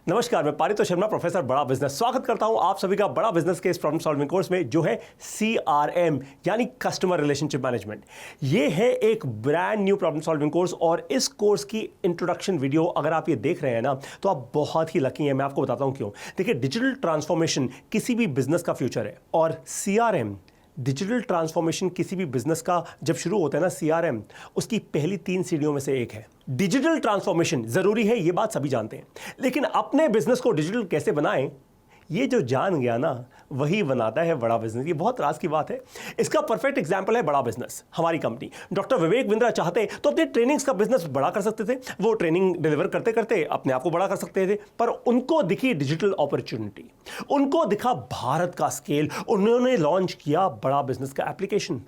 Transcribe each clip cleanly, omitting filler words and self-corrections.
नमस्कार, मैं पारितोष शर्मा, प्रोफेसर बड़ा बिजनेस, स्वागत करता हूं आप सभी का बड़ा बिजनेस के इस प्रॉब्लम सॉल्विंग कोर्स में जो है CRM यानी कस्टमर रिलेशनशिप मैनेजमेंट। ये है एक brand new problem solving course और इस कोर्स की इंट्रोडक्शन वीडियो अगर आप ये देख रहे हैं ना तो आप बहुत ही लकी हैं। मैं आपको बताता हूं क्यों। देखिए, डिजिटल ट्रांसफॉर्मेशन किसी भी बिजनेस का फ्यूचर है और CRM डिजिटल ट्रांसफॉर्मेशन किसी भी बिजनेस का जब शुरू होता है ना, CRM उसकी पहली 3 सीढ़ियों में से एक है। डिजिटल ट्रांसफॉर्मेशन जरूरी है, ये बात सभी जानते हैं, लेकिन अपने बिजनेस को डिजिटल कैसे बनाएं, ये जो जान गया ना वही बनाता है बड़ा बिजनेस। ये बहुत राज की बात है। इसका परफेक्ट एग्जांपल है बड़ा बिजनेस, हमारी कंपनी। डॉक्टर विवेक बिंद्रा चाहते तो अपने ट्रेनिंग्स का बिजनेस बड़ा कर सकते थे। वो ट्रेनिंग डिलीवर करते करते अपने आप को बड़ा कर सकते थे, पर उनको दिखी डिजिटल अपॉर्चुनिटी, उनको दिखा भारत का स्केल, उन्होंने लॉन्च किया बड़ा बिजनेस का एप्लीकेशन।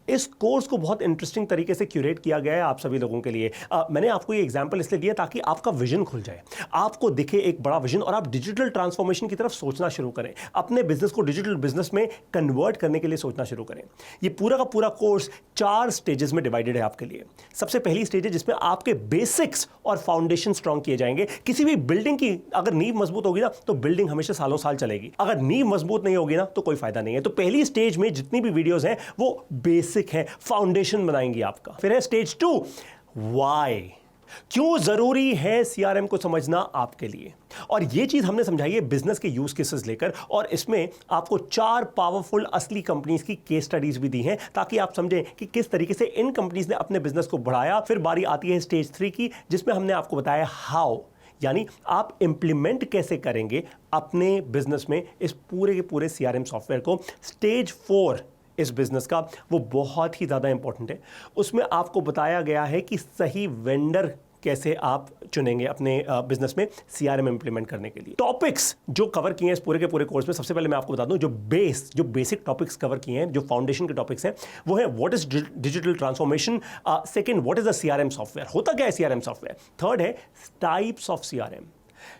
इस कोर्स को बहुत इंटरेस्टिंग तरीके से क्यूरेट किया गया है आप सभी लोगों के लिए। मैंने आपको ये एग्जांपल इसलिए दिया ताकि आपका विजन खुल जाए, आपको दिखे एक बड़ा विजन और आप डिजिटल ट्रांसफॉर्मेशन की तरफ सोचना शुरू करें, अपने बिजनेस को डिजिटल बिजनेस में कन्वर्ट करने के लिए सोचना शुरू करें। ये पूरा का पूरा कोर्स 4 स्टेजेस में डिवाइडेड है आपके लिए। सबसे पहली स्टेज है जिसमें आपके बेसिक्स और फाउंडेशन स्ट्रांग किए जाएंगे। किसी भी बिल्डिंग की अगर नींव मजबूत होगी ना तो बिल्डिंग हमेशा सालों साल चलेगी, अगर नींव मजबूत नहीं होगी ना तो कोई फायदा नहीं है। तो पहली स्टेज में जितनी भी वीडियोस हैं वो बेसिक है, फाउंडेशन बनाएंगी आपका। फिर है स्टेज 2, व्हाई, क्यों जरूरी है CRM को समझना आपके लिए। और ये चीज हमने समझाई है बिजनेस के यूज केसेस लेकर, और इसमें आपको 4 पावरफुल असली कंपनीज की केस स्टडीज भी दी हैं ताकि आप समझें कि किस तरीके से इन कंपनीज ने अपने बिजनेस को बढ़ाया। फिर बारी आती है स्टेज 3 की, जिसमें हमने आपको बताया हाउ, यानी आप इंप्लीमेंट कैसे करेंगे अपने बिजनेस में इस पूरे के पूरे CRM सॉफ्टवेयर को। स्टेज 4 इस बिजनेस का वो बहुत ही ज़्यादा इंपॉर्टेंट है। उसमें आपको बताया गया है कि सही वेंडर कैसे आप चुनेंगे अपने बिजनेस में CRM इंप्लीमेंट करने के लिए। टॉपिक्स जो कवर किए हैं इस पूरे के पूरे कोर्स में, सबसे पहले मैं आपको बता दूं जो बेसिक टॉपिक्स कवर किए हैं, जो फाउंडेशन के टॉपिक्स हैं, वो है what is digital transformation, second what is the CRM software, होता क्या है CRM सॉफ्टवेयर, थर्ड है टाइप्स ऑफ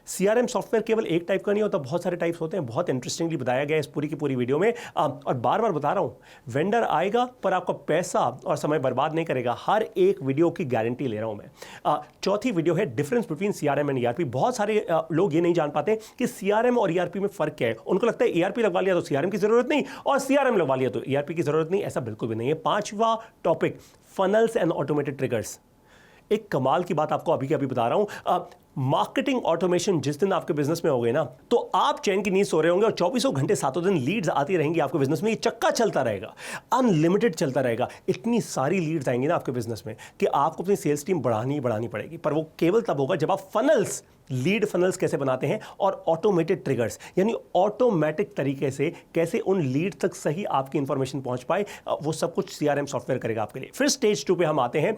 CRM सॉफ्टवेयर केवल एक टाइप का नहीं होता, बहुत सारे टाइप्स होते हैं। बहुत इंटरेस्टिंगली बताया गया है इस पूरी की पूरी वीडियो में। और बार बार बता रहा हूं, वेंडर आएगा पर आपका पैसा और समय बर्बाद नहीं करेगा। हर एक वीडियो की गारंटी ले रहा हूं मैं। चौथी वीडियो है difference between CRM and ERP। बहुत सारे लोग ये नहीं जान पाते कि CRM और ERP में फर्क क्या है। उनको लगता है ERP लगवा लिया तो CRM की जरूरत नहीं और CRM लगवा लिया तो ERP की जरूरत नहीं। ऐसा बिल्कुल भी नहीं है। 5वां topic, funnels and automated triggers. एक कमाल की बात आपको अभी के अभी बता रहा हूं, मार्केटिंग ऑटोमेशन जिस दिन आपके बिजनेस में हो गए ना तो आप चैन की नींद सो रहे होंगे और 24 घंटे 7 दिन लीड्स आती रहेंगी आपके बिजनेस में। ये चक्का चलता रहेगा, अनलिमिटेड चलता रहेगा। इतनी सारी लीड्स आएंगी ना आपके बिजनेस में कि आपको अपनी सेल्स टीम बढ़ानी पड़ेगी। पर वो केवल तब होगा जब आप फनल्स, लीड फनल्स कैसे बनाते हैं और ऑटोमेटेड ट्रिगर्स यानी ऑटोमेटिक तरीके से कैसे उन लीड तक सही आपकी इंफॉर्मेशन पहुंच पाए, वो सब कुछ CRM सॉफ्टवेयर करेगा आपके लिए। फिर स्टेज 2 पे हम आते हैं,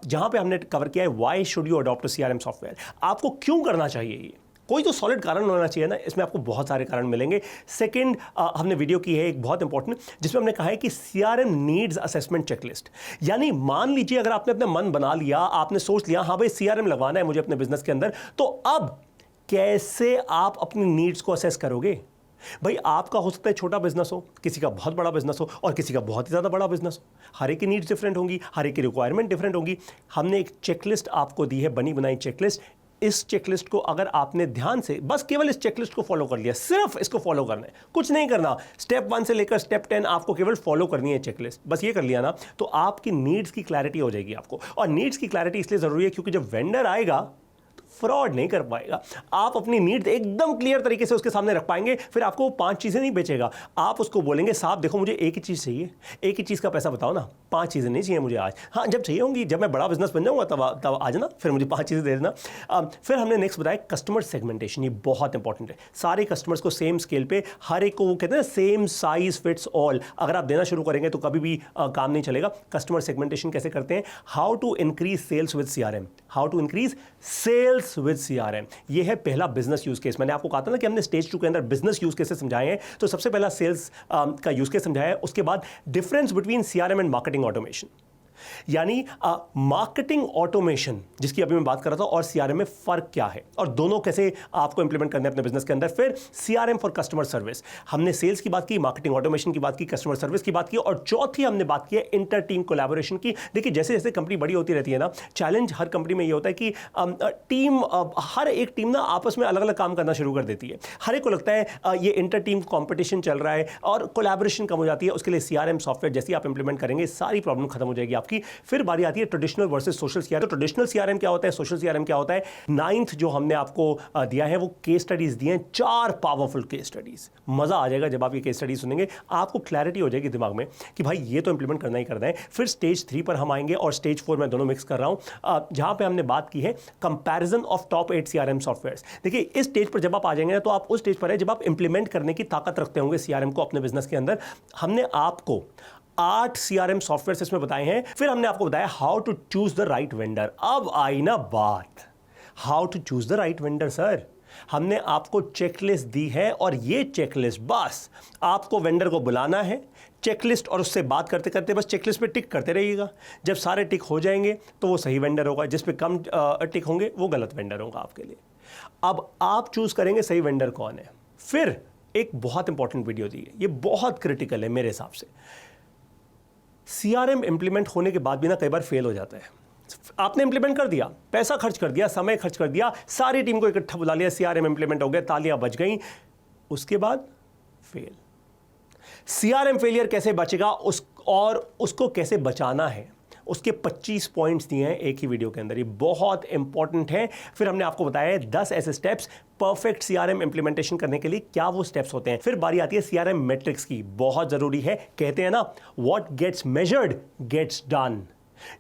जहां पे हमने कवर किया है why should you adopt CRM software. आपको क्यों करना चाहिए ये, कोई तो सॉलिड कारण होना चाहिए ना। इसमें आपको बहुत सारे कारण मिलेंगे। सेकंड हमने वीडियो की है एक बहुत इंपॉर्टेंट, जिसमें हमने कहा है कि CRM नीड्स असेसमेंट चेकलिस्ट। यानी मान लीजिए अगर आपने अपना मन बना लिया, आपने सोच लिया हाँ भाई CRM लगवाना है मुझे अपने बिजनेस के अंदर, तो अब कैसे आप अपनी नीड्स को असेस करोगे। भाई आपका हो सकता है छोटा बिजनेस हो, किसी का बहुत बड़ा बिजनेस हो और किसी का बहुत ही ज़्यादा बड़ा बिजनेस हो। हर एक की नीड्स डिफरेंट होंगी, हर एक की रिक्वायरमेंट डिफरेंट होंगी। हमने एक चेकलिस्ट आपको दी है, बनी बनाई चेकलिस्ट। इस चेकलिस्ट को अगर आपने ध्यान से बस केवल इस चेकलिस्ट को फॉलो कर लिया, सिर्फ इसको फॉलो करना है, कुछ नहीं करना, स्टेप 1 से लेकर स्टेप 10 आपको केवल फॉलो करनी है चेकलिस्ट, बस ये कर लिया ना तो आपकी नीड्स की क्लैरिटी हो जाएगी आपको। और नीड्स की क्लैरिटी इसलिए जरूरी है क्योंकि जब वेंडर आएगा फ्रॉड नहीं कर पाएगा। आप अपनी नीड्स एकदम क्लियर तरीके से उसके सामने रख पाएंगे, फिर आपको वो 5 चीजें नहीं बेचेगा। आप उसको बोलेंगे साहब देखो मुझे एक ही चीज चाहिए, एक ही चीज का पैसा बताओ ना, 5 चीजें नहीं चाहिए मुझे आज, हाँ जब चाहिए होंगी, जब मैं बड़ा बिजनेस बन जाऊंगा तब आ जाना, फिर मुझे 5 चीजें दे देना। फिर हमने नेक्स्ट बताया कस्टमर सेगमेंटेशन। ये बहुत इंपॉर्टेंट है। सारे कस्टमर्स को सेम स्केल पे, हर एक को वो कहते हैं सेम साइज फिट्स ऑल, अगर आप देना शुरू करेंगे तो कभी भी काम नहीं चलेगा। कस्टमर सेगमेंटेशन कैसे करते हैं, how to increase sales with CRM, how to increase sales with CRM। ये है पहला बिजनेस यूज केस। मैंने आपको कहा था ना कि हमने स्टेज 2 के अंदर बिजनेस यूज केसेस समझाए हैं, तो सबसे पहला सेल्स का यूज केस समझाया है। उसके बाद difference between CRM and marketing automation. यानी मार्केटिंग ऑटोमेशन जिसकी अभी मैं बात कर रहा था और सीआरएम में फर्क क्या है और दोनों कैसे आपको इंप्लीमेंट करने हैं अपने बिजनेस के अंदर। फिर सीआरएम फॉर कस्टमर सर्विस, हमने सेल्स की बात की, मार्केटिंग ऑटोमेशन की बात की, कस्टमर सर्विस की बात की और चौथी हमने बात की है इंटर टीम कोलैबोरेशन की। देखिए जैसे जैसे कंपनी बड़ी होती रहती है ना, चैलेंज हर कंपनी में ये होता है कि टीम हर एक टीम ना आपस में अलग अलग काम करना शुरू कर देती है। हर एक को लगता है ये इंटर टीम कॉम्पिटिशन चल रहा है और कोलैबोरेशन कम हो जाती है। उसके लिए सीआरएम सॉफ्टवेयर जैसे आप इंप्लीमेंट करेंगे सारी प्रॉब्लम खत्म हो जाएगी आपकी। फिर बारी आती है ट्रेडिशनल वर्सेस सोशल सीआरएम। तो ट्रेडिशनल सीआरएम क्या होता है, सोशल सीआरएम क्या होता है। 9th जो हमने आपको दिया है वो केस स्टडीज दिए हैं, 4 पावरफुल केस स्टडीज। मजा आ जाएगा जब आप ये केस स्टडीज सुनेंगे, आपको क्लैरिटी हो जाएगी दिमाग में कि भाई ये तो इंप्लीमेंट करना ही करना है। फिर स्टेज 3 पर हम आएंगे और स्टेज 4 में दोनों मिक्स कर रहा हूं, जहां पे हमने बात की है comparison of top 8 CRM softwares. देखिए इस स्टेज पर जब आप आ जाएंगे ना, तो आप उस स्टेज पर है जब आप इंप्लीमेंट करने की ताकत रखते होंगे सीआरएम को अपने बिजनेस के अंदर। हमने आपको 8 सीआरएम सॉफ्टवेयर इसमें बताए हैं। फिर हमने आपको बताया how to choose the right vendor. अब आई ना बात, how to choose the right vendor. Sir हमने आपको चेकलिस्ट दी है और ये चेकलिस्ट बस आपको वेंडर को बुलाना है, चेकलिस्ट और उससे बात करते करते बस चेकलिस्ट पे टिक करते रहिएगा। जब सारे टिक हो जाएंगे तो वो सही वेंडर होगा, जिस पे कम टिक होंगे वो गलत वेंडर होगा आपके लिए। अब आप चूज करेंगे सही वेंडर कौन है। फिर एक बहुत इंपॉर्टेंट वीडियो दी है, ये बहुत क्रिटिकल है मेरे हिसाब से। सीआरएम इंप्लीमेंट होने के बाद भी ना कई बार फेल हो जाता है। आपने इंप्लीमेंट कर दिया, पैसा खर्च कर दिया, समय खर्च कर दिया, सारी टीम को इकट्ठा बुला लिया, सीआरएम इंप्लीमेंट हो गया, तालियां बज गई, उसके बाद फेल। सीआरएम फेलियर कैसे बचेगा और उसको कैसे बचाना है, उसके 25 पॉइंट्स दिए हैं एक ही वीडियो के अंदर, ये बहुत इंपॉर्टेंट है। फिर हमने आपको बताया है 10 ऐसे स्टेप्स परफेक्ट सीआरएम इंप्लीमेंटेशन करने के लिए, क्या वो स्टेप्स होते हैं। फिर बारी आती है सीआरएम मैट्रिक्स की, बहुत जरूरी है। कहते हैं ना, what gets measured gets done.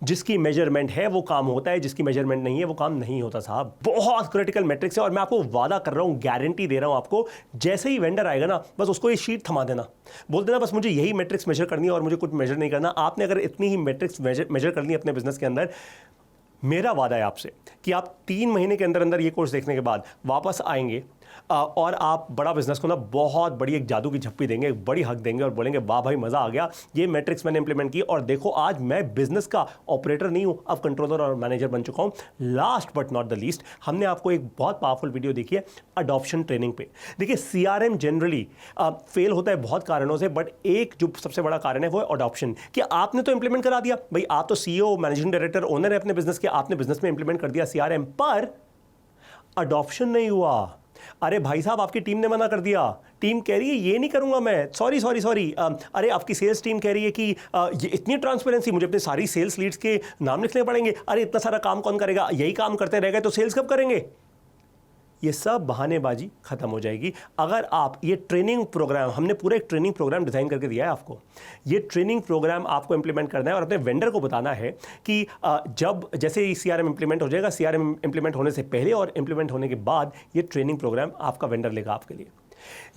जिसकी मेजरमेंट है वो काम होता है, जिसकी मेजरमेंट नहीं है वो काम नहीं होता साहब। बहुत क्रिटिकल मैट्रिक्स है और मैं आपको वादा कर रहा हूं, गारंटी दे रहा हूं आपको, जैसे ही वेंडर आएगा ना बस उसको ये शीट थमा देना, बोल देना बस मुझे यही मैट्रिक्स मेजर करनी है और मुझे कुछ मेजर नहीं करना। आपने अगर इतनी ही मैट्रिक्स मेजर करनी है अपने बिजनेस के अंदर, मेरा वादा है आपसे कि आप 3 महीने के अंदर अंदर ये कोर्स देखने के बाद वापस आएंगे और आप बड़ा बिजनेस को ना बहुत बड़ी एक जादू की झप्पी देंगे, एक बड़ी हक देंगे और बोलेंगे वाह भाई मजा आ गया, ये मैट्रिक्स मैंने इंप्लीमेंट की और देखो आज मैं बिजनेस का ऑपरेटर नहीं हूं, अब कंट्रोलर और मैनेजर बन चुका हूं। Last but not the least, हमने आपको एक बहुत पावरफुल वीडियो देखी है अडॉप्शन ट्रेनिंग पे। देखिए सीआरएम जनरली फेल होता है बहुत कारणों से, बट एक जो सबसे बड़ा कारण है वो है अडॉप्शन। कि आपने तो इंप्लीमेंट करा दिया भाई, आप तो सीईओ, मैनेजिंग डायरेक्टर, ओनर है अपने बिजनेस के, आपने बिजनेस में इंप्लीमेंट कर दिया सीआरएम, पर अडॉप्शन नहीं हुआ। अरे भाई साहब आपकी टीम ने मना कर दिया, टीम कह रही है ये नहीं करूंगा मैं, सॉरी सॉरी सॉरी। अरे आपकी सेल्स टीम कह रही है कि ये इतनी ट्रांसपेरेंसी, मुझे अपने सारी सेल्स लीड्स के नाम लिखने पड़ेंगे, अरे इतना सारा काम कौन करेगा, यही काम करते रह गए तो सेल्स कब करेंगे। ये सब बहानेबाजी खत्म हो जाएगी अगर आप ये ट्रेनिंग प्रोग्राम, हमने पूरा एक ट्रेनिंग प्रोग्राम डिजाइन करके दिया है आपको, ये ट्रेनिंग प्रोग्राम आपको इंप्लीमेंट करना है और अपने वेंडर को बताना है कि जब जैसे ही सीआरएम इंप्लीमेंट हो जाएगा, सीआरएम इंप्लीमेंट होने से पहले और इंप्लीमेंट होने के बाद ये ट्रेनिंग प्रोग्राम आपका वेंडर लेगा आपके लिए।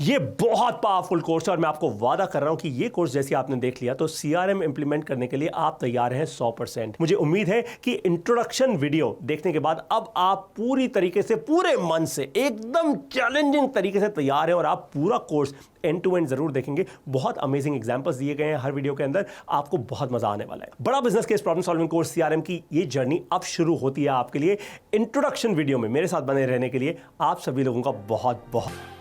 ये बहुत पावरफुल कोर्स है और मैं आपको वादा कर रहा हूं कि ये कोर्स जैसे आपने देख लिया तो सीआरएम इंप्लीमेंट करने के लिए आप तैयार हैं 100%। मुझे उम्मीद है कि इंट्रोडक्शन वीडियो देखने के बाद अब आप पूरी तरीके से, पूरे मन से, एकदम चैलेंजिंग तरीके से तैयार हैं और आप पूरा कोर्स एंड टू एंड जरूर देखेंगे। बहुत अमेजिंग एग्जांपल्स दिए गए हैं हर वीडियो के अंदर, आपको बहुत मजा आने वाला है। बड़ा business case problem solving course CRM की ये जर्नी अब शुरू होती है आपके लिए। इंट्रोडक्शन वीडियो में मेरे साथ बने रहने के लिए आप सभी लोगों का बहुत बहुत